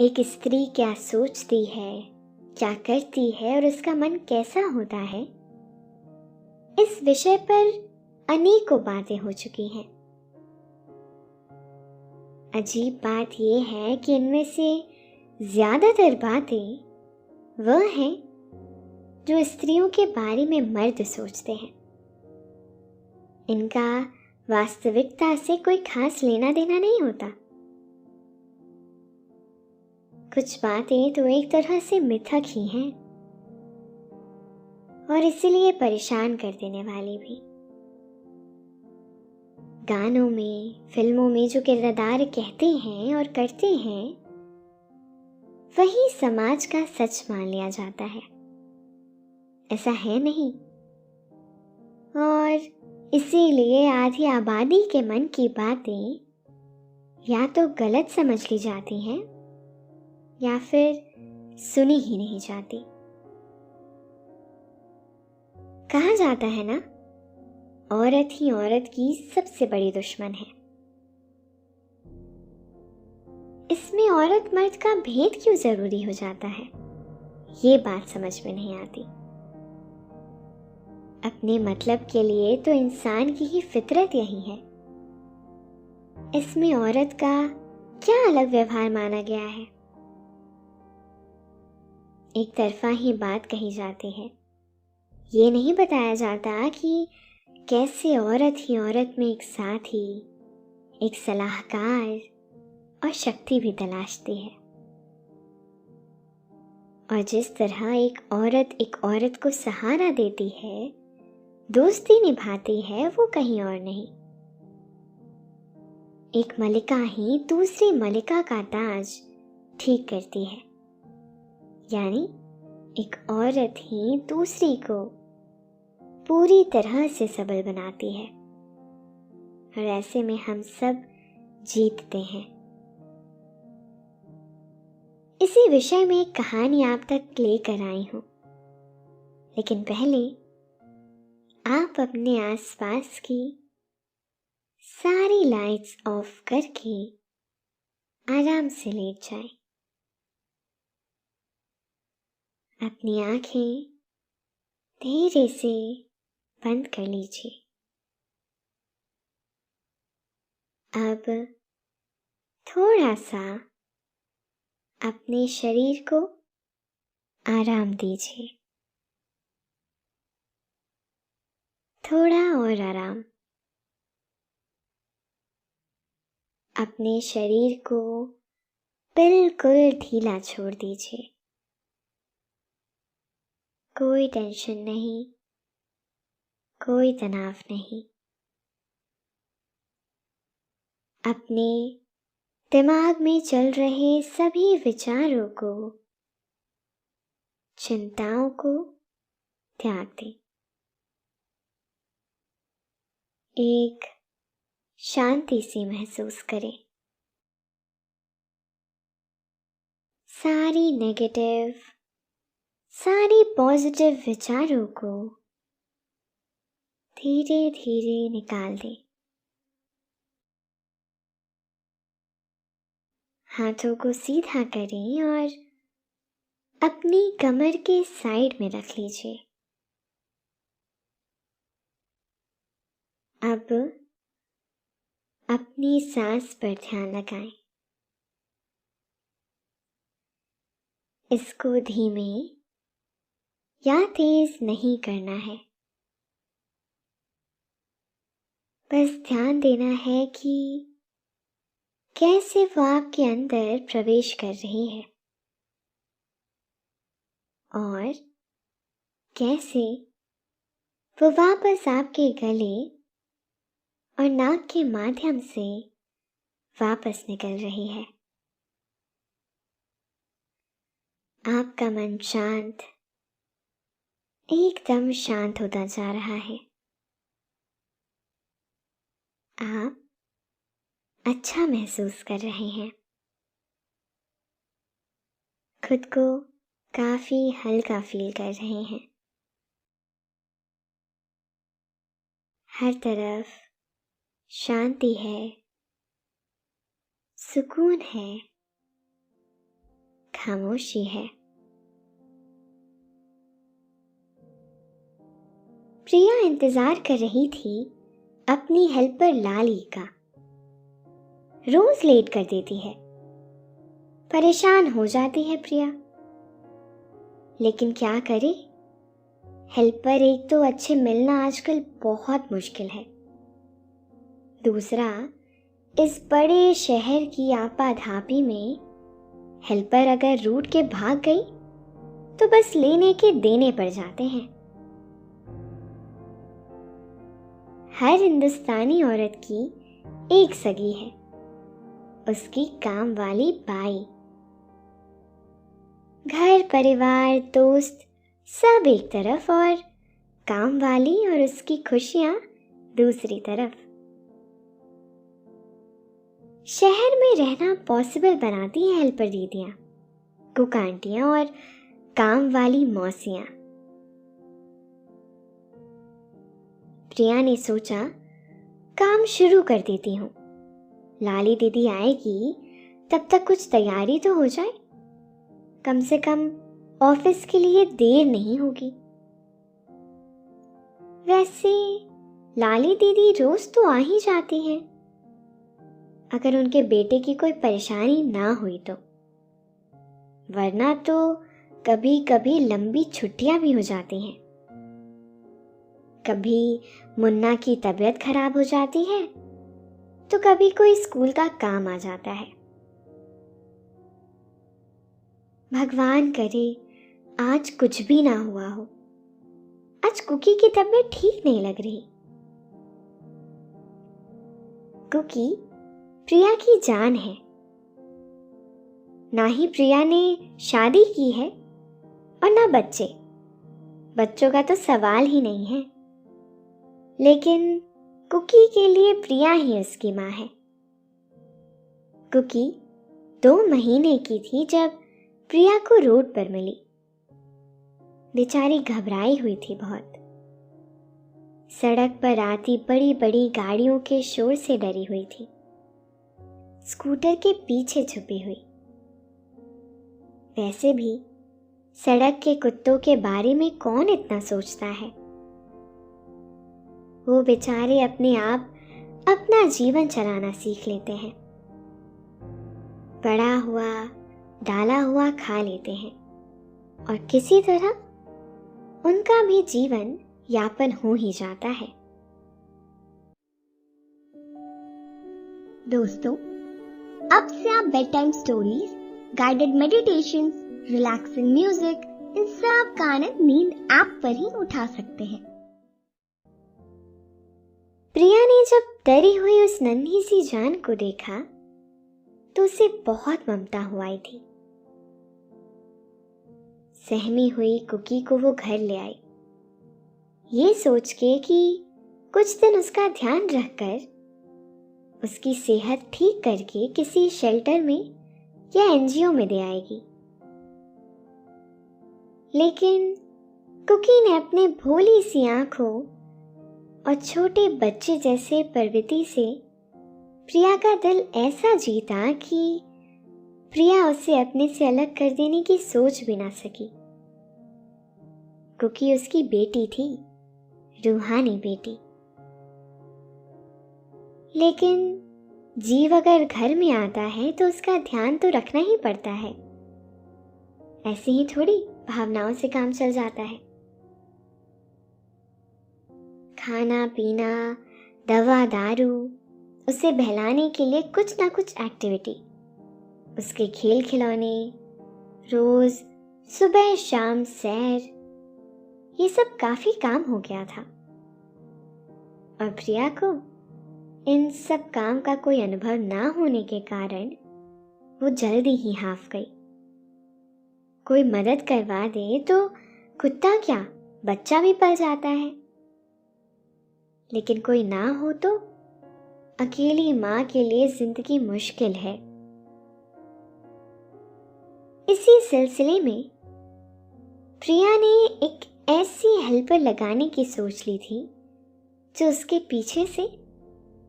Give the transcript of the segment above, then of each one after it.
एक स्त्री क्या सोचती है, क्या करती है और उसका मन कैसा होता है, इस विषय पर अनेकों बातें हो चुकी हैं। अजीब बात यह है कि इनमें से ज्यादातर बातें वह हैं जो स्त्रियों के बारे में मर्द सोचते हैं। इनका वास्तविकता से कोई खास लेना देना नहीं होता। कुछ बातें तो एक तरह से मिथक ही हैं और इसीलिए परेशान कर देने वाली भी। गानों में, फिल्मों में जो किरदार कहते हैं और करते हैं, वही समाज का सच मान लिया जाता है। ऐसा है नहीं। और इसीलिए आधी आबादी के मन की बातें या तो गलत समझ ली जाती हैं या फिर सुनी ही नहीं जाती। कहा जाता है ना, औरत ही औरत की सबसे बड़ी दुश्मन है। इसमें औरत मर्द का भेद क्यों जरूरी हो जाता है, ये बात समझ में नहीं आती। अपने मतलब के लिए तो इंसान की ही फितरत यही है। इसमें औरत का क्या अलग व्यवहार माना गया है। एक तरफा ही बात कही जाती है। ये नहीं बताया जाता कि कैसे औरत ही औरत में एक साथी, एक सलाहकार और शक्ति भी तलाशती है। और जिस तरह एक औरत को सहारा देती है, दोस्ती निभाती है, वो कहीं और नहीं। एक मलिका ही दूसरी मलिका का ताज ठीक करती है। यानी एक औरत ही दूसरी को पूरी तरह से सबल बनाती है। और ऐसे में हम सब जीतते हैं। इसी विषय में एक कहानी आप तक लेकर आई हूं, लेकिन पहले आप अपने आसपास की सारी लाइट्स ऑफ करके आराम से लेट जाएं। अपनी आंखें धीरे से बंद कर लीजिए। अब थोड़ा सा अपने शरीर को आराम दीजिए। थोड़ा और आराम। अपने शरीर को बिल्कुल ढीला छोड़ दीजिए। कोई टेंशन नहीं, कोई तनाव नहीं। अपने दिमाग में चल रहे सभी विचारों को, चिंताओं को त्याग दें। एक शांति सी महसूस करें। सारी नेगेटिव, सारी पॉजिटिव विचारों को धीरे धीरे निकाल दें। हाथों को सीधा करें और अपनी कमर के साइड में रख लीजिए। अब अपनी सांस पर ध्यान लगाएं। इसको धीमे या तेज नहीं करना है। बस ध्यान देना है कि कैसे वो आपके अंदर प्रवेश कर रही है और कैसे वो वापस आपके गले और नाक के माध्यम से वापस निकल रही है। आपका मन शांत, एकदम शांत होता जा रहा है। आप अच्छा महसूस कर रहे हैं। खुद को काफी हल्का फील कर रहे हैं। हर तरफ शांति है, सुकून है खामोशी है। प्रिया इंतजार कर रही थी अपनी हेल्पर लाली का। रोज लेट कर देती है, परेशान हो जाती है प्रिया। लेकिन क्या करे, हेल्पर एक तो अच्छे मिलना आजकल बहुत मुश्किल है, दूसरा इस बड़े शहर की आपाधापी में हेल्पर अगर रूठ के भाग गई तो बस लेने के देने पड़ जाते हैं। हर हिंदुस्तानी औरत की एक सगी है, उसकी काम वाली बाई। घर परिवार दोस्त सब एक तरफ और काम वाली और उसकी खुशियां दूसरी तरफ। शहर में रहना पॉसिबल बनाती हैं हेल्पर दीदियां, कुक आंटियां और काम वाली मौसियां। प्रिया ने सोचा काम शुरू कर देती हूँ, लाली दीदी आएगी तब तक कुछ तैयारी तो हो जाए, कम से कम ऑफिस के लिए देर नहीं होगी। वैसे लाली दीदी रोज तो आ ही जाती हैं, अगर उनके बेटे की कोई परेशानी ना हुई तो, वरना तो कभी कभी लंबी छुट्टियां भी हो जाती हैं। कभी मुन्ना की तबीयत खराब हो जाती है तो कभी कोई स्कूल का काम आ जाता है। भगवान करे आज कुछ भी ना हुआ हो। आज कुकी की तबीयत ठीक नहीं लग रही। कुकी प्रिया की जान है। ना ही प्रिया ने शादी की है और ना बच्चे, बच्चों का तो सवाल ही नहीं है। लेकिन कुकी के लिए प्रिया ही उसकी माँ है। कुकी 2 महीने की थी जब प्रिया को रोड पर मिली। बेचारी घबराई हुई थी बहुत। सड़क पर आती बड़ी बड़ी गाड़ियों के शोर से डरी हुई थी, स्कूटर के पीछे छुपी हुई। वैसे भी सड़क के कुत्तों के बारे में कौन इतना सोचता है। वो बेचारे अपने आप अपना जीवन चलाना सीख लेते हैं, पड़ा हुआ डाला हुआ खा लेते हैं और किसी तरह उनका भी जीवन यापन हो ही जाता है। दोस्तों, अब से आप bed time stories, guided meditations, relaxing music, इन सब का आनंद नींद ऐप पर ही उठा सकते हैं। प्रिया ने जब डरी हुई उस नन्ही सी जान को देखा तो उसे बहुत ममता हुआ आई थी। सहमी हुई कुकी को वो घर ले आई, ये सोच के कि कुछ दिन उसका ध्यान रखकर उसकी सेहत ठीक करके किसी शेल्टर में या एनजीओ में दे आएगी। लेकिन कुकी ने अपने भोली सी आंखों और छोटे बच्चे जैसे प्रवृत्ति से प्रिया का दिल ऐसा जीता कि प्रिया उसे अपने से अलग कर देने की सोच भी ना सकी। कुकी उसकी बेटी थी, रूहानी बेटी। लेकिन जीव अगर घर में आता है तो उसका ध्यान तो रखना ही पड़ता है। ऐसे ही थोड़ी भावनाओं से काम चल जाता है। खाना पीना, दवा दारू, उसे बहलाने के लिए कुछ ना कुछ एक्टिविटी, उसके खेल खिलौने, रोज सुबह शाम सैर, ये सब काफी काम हो गया था। और प्रिया को इन सब काम का कोई अनुभव ना होने के कारण वो जल्दी ही हाफ गई। कोई मदद करवा दे तो कुत्ता क्या, बच्चा भी पल जाता है। लेकिन कोई ना हो तो अकेली माँ के लिए जिंदगी मुश्किल है। इसी सिलसिले में प्रिया ने एक ऐसी हेल्पर लगाने की सोच ली थी जो उसके पीछे से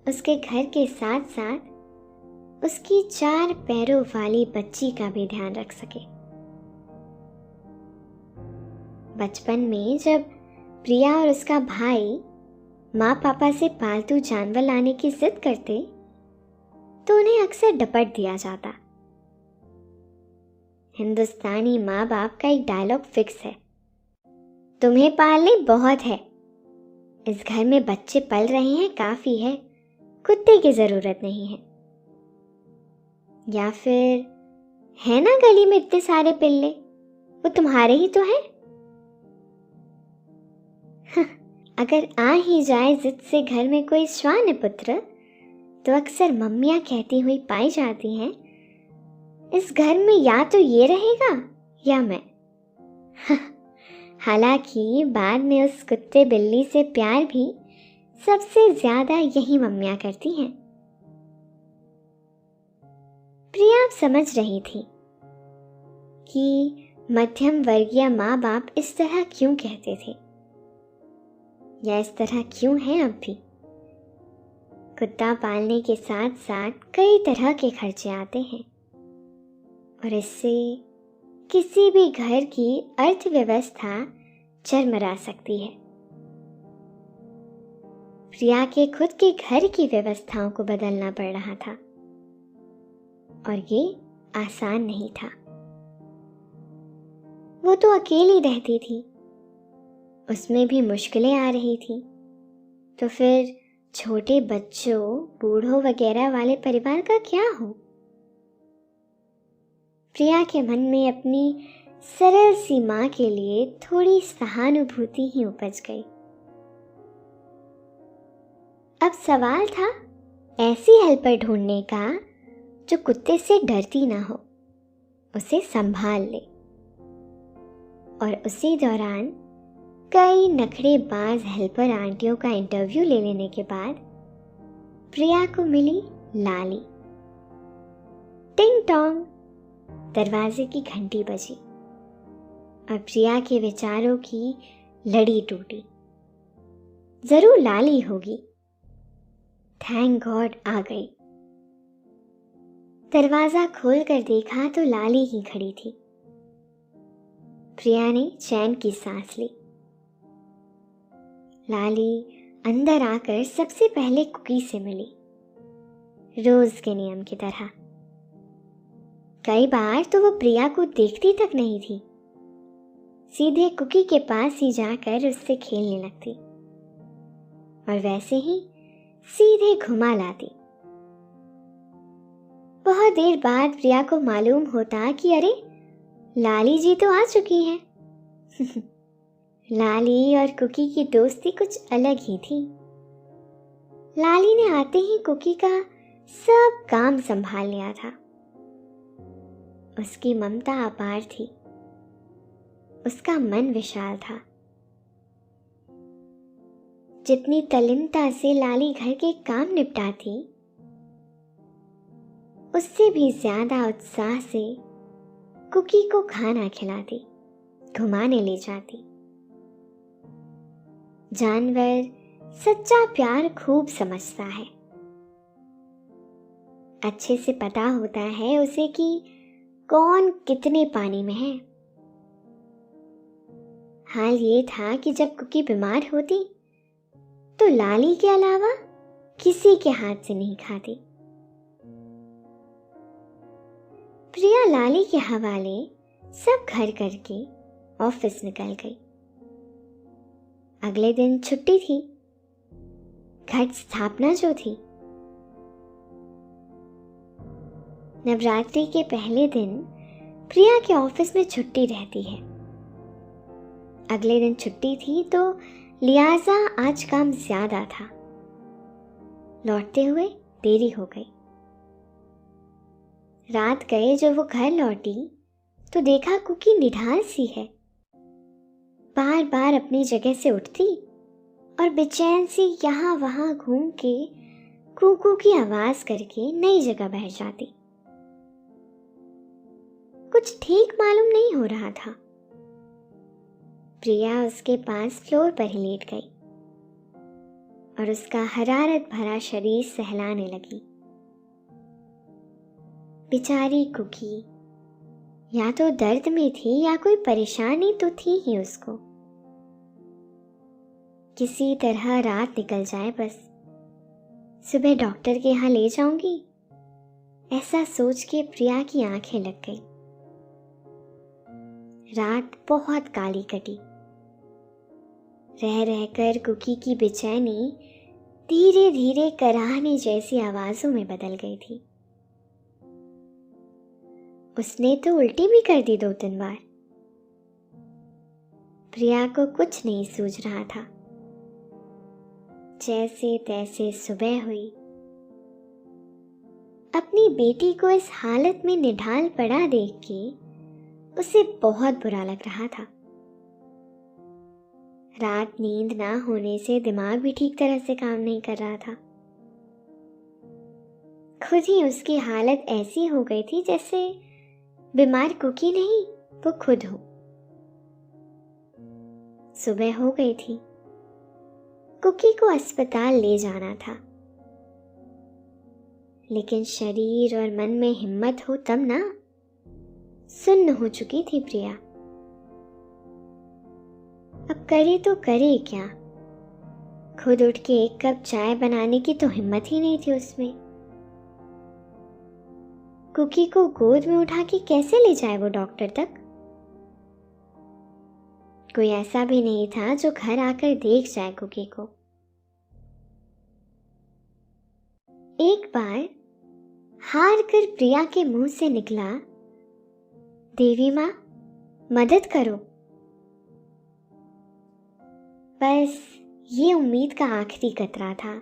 उसके घर के साथ साथ उसकी 4 पैरों वाली बच्ची का भी ध्यान रख सके। बचपन में जब प्रिया और उसका भाई माँ पापा से पालतू जानवर लाने की जिद करते तो उन्हें अक्सर डपट दिया जाता। हिंदुस्तानी माँ बाप का एक डायलॉग फिक्स है, तुम्हें पालने बहुत है, इस घर में बच्चे पल रहे हैं काफी है, कुत्ते की जरूरत नहीं है। या फिर है ना गली में इतने सारे पिल्ले, वो तुम्हारे ही तो हैं। अगर आ ही जाए जिद से घर में कोई श्वान पुत्र तो अक्सर मम्मियाँ कहती हुई पाई जाती हैं, इस घर में या तो ये रहेगा या मैं। हालांकि बाद में उस कुत्ते बिल्ली से प्यार भी सबसे ज्यादा यही मम्मियाँ करती हैं। प्रिया समझ रही थी कि मध्यम वर्गीय माँ बाप इस तरह क्यों कहते थे या इस तरह क्यों हैं अब भी। कुत्ता पालने के साथ साथ कई तरह के खर्चे आते हैं और इससे किसी भी घर की अर्थव्यवस्था चरमरा सकती है। प्रिया के खुद के घर की व्यवस्थाओं को बदलना पड़ रहा था और ये आसान नहीं था। वो तो अकेली रहती थी, उसमें भी मुश्किलें आ रही थी, तो फिर छोटे बच्चों, बूढ़ों वगैरह वाले परिवार का क्या हो। प्रिया के मन में अपनी सरल सी माँ के लिए थोड़ी सहानुभूति ही उपज गई। अब सवाल था ऐसी हेल्पर ढूंढने का जो कुत्ते से डरती ना हो, उसे संभाल ले। और उसी दौरान कई नखरेबाज हेल्पर आंटियों का इंटरव्यू ले लेने के बाद प्रिया को मिली लाली। टिंग टोंग, दरवाजे की घंटी बजी और प्रिया के विचारों की लड़ी टूटी। जरूर लाली होगी। थैंक गॉड आ गई। दरवाजा खोलकर देखा तो लाली ही खड़ी थी। प्रिया ने चैन की सांस ली। लाली अंदर आकर सबसे पहले कुकी से मिली, रोज के नियम की तरह। कई बार तो वो प्रिया को देखती तक नहीं थी, सीधे कुकी के पास ही जाकर उससे खेलने लगती और वैसे ही सीधे घुमा लाती। बहुत देर बाद प्रिया को मालूम होता कि अरे लाली जी तो आ चुकी हैं। लाली और कुकी की दोस्ती कुछ अलग ही थी। लाली ने आते ही कुकी का सब काम संभाल लिया था। उसकी ममता अपार थी, उसका मन विशाल था। जितनी तल्लीनता से लाली घर के काम निपटाती, उससे भी ज्यादा उत्साह से कुकी को खाना खिलाती, घुमाने ले जाती। जानवर सच्चा प्यार खूब समझता है। अच्छे से पता होता है उसे कि कौन कितने पानी में है। हाल ये था कि जब कुकी बीमार होती तो लाली के अलावा किसी के हाथ से नहीं खाती। प्रिया लाली के हवाले सब घर करके ऑफिस निकल गई। अगले दिन छुट्टी थी, घट स्थापना जो थी। नवरात्रि के पहले दिन प्रिया के ऑफिस में छुट्टी रहती है। अगले दिन छुट्टी थी तो लिहाजा आज काम ज्यादा था। लौटते हुए देरी हो गई। रात गए जब वो घर लौटी तो देखा कुकी निढाल सी है। बार बार अपनी जगह से उठती और बेचैन सी यहाँ वहां घूम के कूकू की आवाज करके नई जगह बैठ जाती। कुछ ठीक मालूम नहीं हो रहा था। प्रिया उसके पास फ्लोर पर ही लेट गई और उसका हरारत भरा शरीर सहलाने लगी। बेचारी कुकी या तो दर्द में थी या कोई परेशानी तो थी ही उसको। किसी तरह रात निकल जाए बस, सुबह डॉक्टर के यहाँ ले जाऊंगी, ऐसा सोच के प्रिया की आंखें लग गई। रात बहुत काली कटी। रह रहकर कुकी की बेचैनी धीरे धीरे कराहने जैसी आवाजों में बदल गई थी। उसने तो उल्टी भी कर दी 2-3 बार। प्रिया को कुछ नहीं सूझ रहा था। जैसे तैसे सुबह हुई। अपनी बेटी को इस हालत में निढाल पड़ा देख के उसे बहुत बुरा लग रहा था। रात नींद ना होने से दिमाग भी ठीक तरह से काम नहीं कर रहा था। खुद ही उसकी हालत ऐसी हो गई थी जैसे बीमार कुकी नहीं, वो खुद हो। सुबह हो गई थी। कुकी को अस्पताल ले जाना था, लेकिन शरीर और मन में हिम्मत हो तब ना। सुन्न हो चुकी थी प्रिया। अब करे तो करे क्या? खुद उठ के 1 कप चाय बनाने की तो हिम्मत ही नहीं थी उसमें। कुकी को गोद में उठा के कैसे ले जाए वो डॉक्टर तक? कोई ऐसा भी नहीं था जो घर आकर देख जाए कुकी को। एक बार हार कर प्रिया के मुंह से निकला, देवी माँ मदद करो। बस ये उम्मीद का आखिरी कतरा था,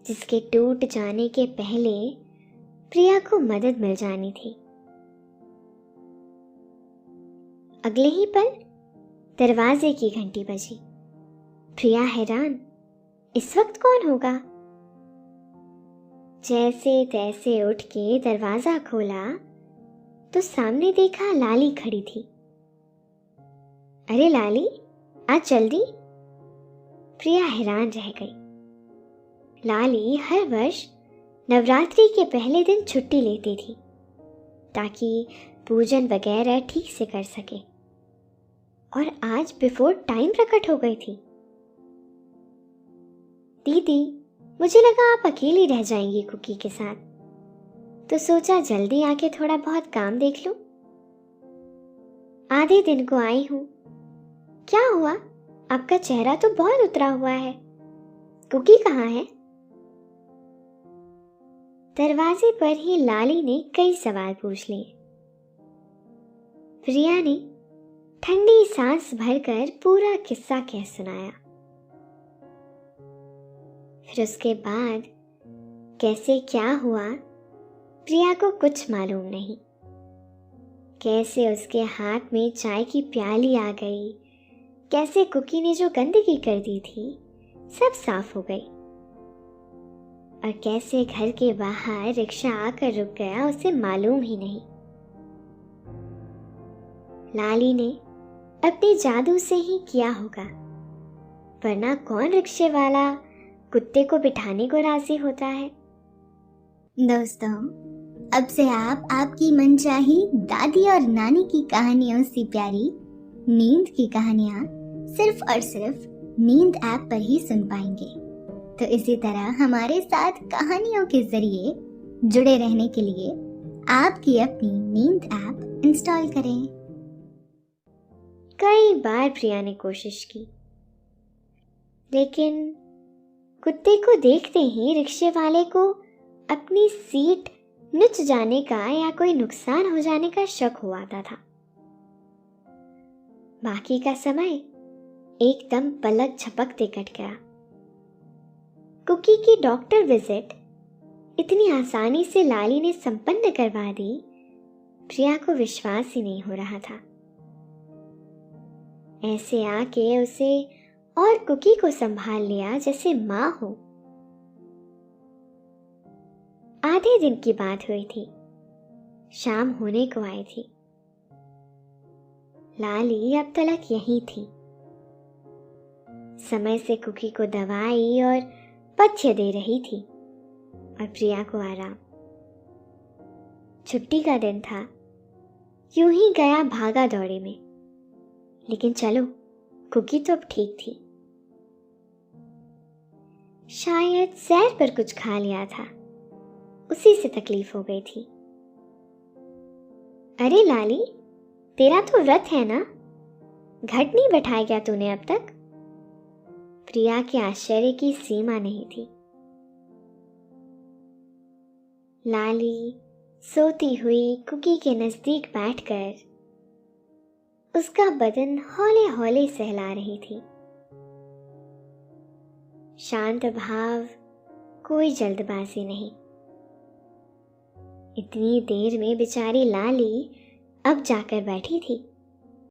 जिसके टूट जाने के पहले प्रिया को मदद मिल जानी थी। अगले ही पल दरवाजे की घंटी बजी। प्रिया हैरान, इस वक्त कौन होगा? जैसे तैसे उठ के दरवाजा खोला तो सामने देखा लाली खड़ी थी। अरे लाली, आज जल्दी? प्रिया हैरान रह गई। लाली हर वर्ष नवरात्रि के पहले दिन छुट्टी लेती थी ताकि पूजन वगैरह ठीक से कर सके, और आज बिफोर टाइम प्रकट हो गई थी। दीदी, मुझे लगा आप अकेली रह जाएंगी कुकी के साथ, तो सोचा जल्दी आके थोड़ा बहुत काम देख लूं। आधे दिन को आई हूं। क्या हुआ? आपका चेहरा तो बहुत उतरा हुआ है। कुकी कहाँ है? दरवाजे पर ही लाली ने कई सवाल पूछ लिए। प्रिया ने ठंडी सांस भरकर पूरा किस्सा कह सुनाया। फिर उसके बाद कैसे क्या हुआ प्रिया को कुछ मालूम नहीं। कैसे उसके हाथ में चाय की प्याली आ गई, कैसे कुकी ने जो गंदगी कर दी थी सब साफ हो गई, और कैसे घर के बाहर रिक्शा आकर रुक गया उसे मालूम ही नहीं। लाली ने अपने जादू से ही किया होगा, वरना कौन रिक्शे वाला कुत्ते को बिठाने को राजी होता है। दोस्तों, अब से आप आपकी मनचाही दादी और नानी की कहानियों से प्यारी नींद की कहानियां सिर्फ और सिर्फ नींद ऐप पर ही सुन पाएंगे। तो इसी तरह हमारे साथ कहानियों के जरिए जुड़े रहने के लिए आपकी अपनी नींद ऐप इंस्टॉल करें। कई बार प्रिया ने कोशिश की, लेकिन कुत्ते को देखते ही रिक्शे वाले को अपनी सीट नुच जाने का या कोई नुकसान हो जाने का शक हो आता था। बाकी का समय एकदम पलक झपकते कट गया। कुकी की डॉक्टर विजिट इतनी आसानी से लाली ने संपन्न करवा दी, प्रिया को विश्वास ही नहीं हो रहा था। ऐसे आके उसे और कुकी को संभाल लिया जैसे माँ हो। आधे दिन की बात हुई थी। शाम होने को आई थी। लाली अब तलक यहीं थी। समय से कुकी को दवाई और पथ्य दे रही थी और प्रिया को आराम। छुट्टी का दिन था। यूं ही गया भागा दौड़ी में, लेकिन चलो कुकी तो अब ठीक थी। शायद सैर पर कुछ खा लिया था, उसी से तकलीफ हो गई थी। अरे लाली, तेरा तो व्रत है ना, घट नहीं बैठाया क्या तूने अब तक? प्रिया के आश्चर्य की सीमा नहीं थी। लाली सोती हुई कुकी के नजदीक बैठकर उसका बदन हौले हौले सहला रही थी। शांत भाव, कोई जल्दबाजी नहीं। इतनी देर में बेचारी लाली अब जाकर बैठी थी।